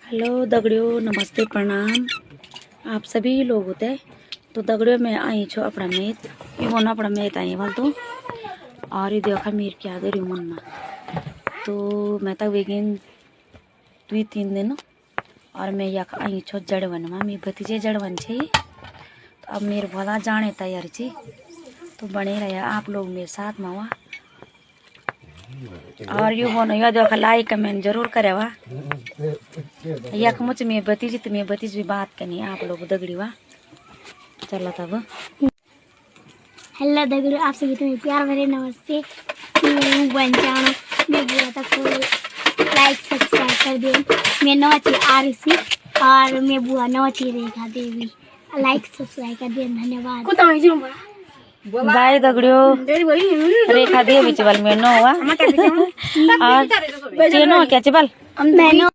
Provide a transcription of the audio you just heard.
Hello दगड़ियों, नमस्ते, प्रणाम। आप सभी लोग होते हैं तो दगड़ियों मैं आई छो अपना मेत इवन अपना मेत आई वाल तो और ये देखा मेरे क्या करी मन में तो मैं तक वेगिन 2-3 दिन और मैं यख आई छो जड़वन में मेरे भतीजे जड़वन छे। तो अब मेरे भला जाने तैयार छे तो बने रहे आप लोग मेरे साथ में हुआ और यू होना यह देखा लाइक कमेंट जरूर करे वा यख मुझ में भतीजी तो मैं भतीज भी बात करनी आप लोग दगड़ी वा चलो तब। हेलो दगड़ियों, आप सभी तुम्हें प्यार भरे नमस्ते। मैं बन जाऊँ मैं बुआ तक लाइक सब्सक्राइब कर दे। मैं नौची आरसी और मैं बुआ नौची रेखा देवी लाइक सब्सक्राइब कर दे। धन्यवाद। बाय दगड़ियों, रेखा देवी चबल में नो हुआ और चेनो क्या चबल मैं नो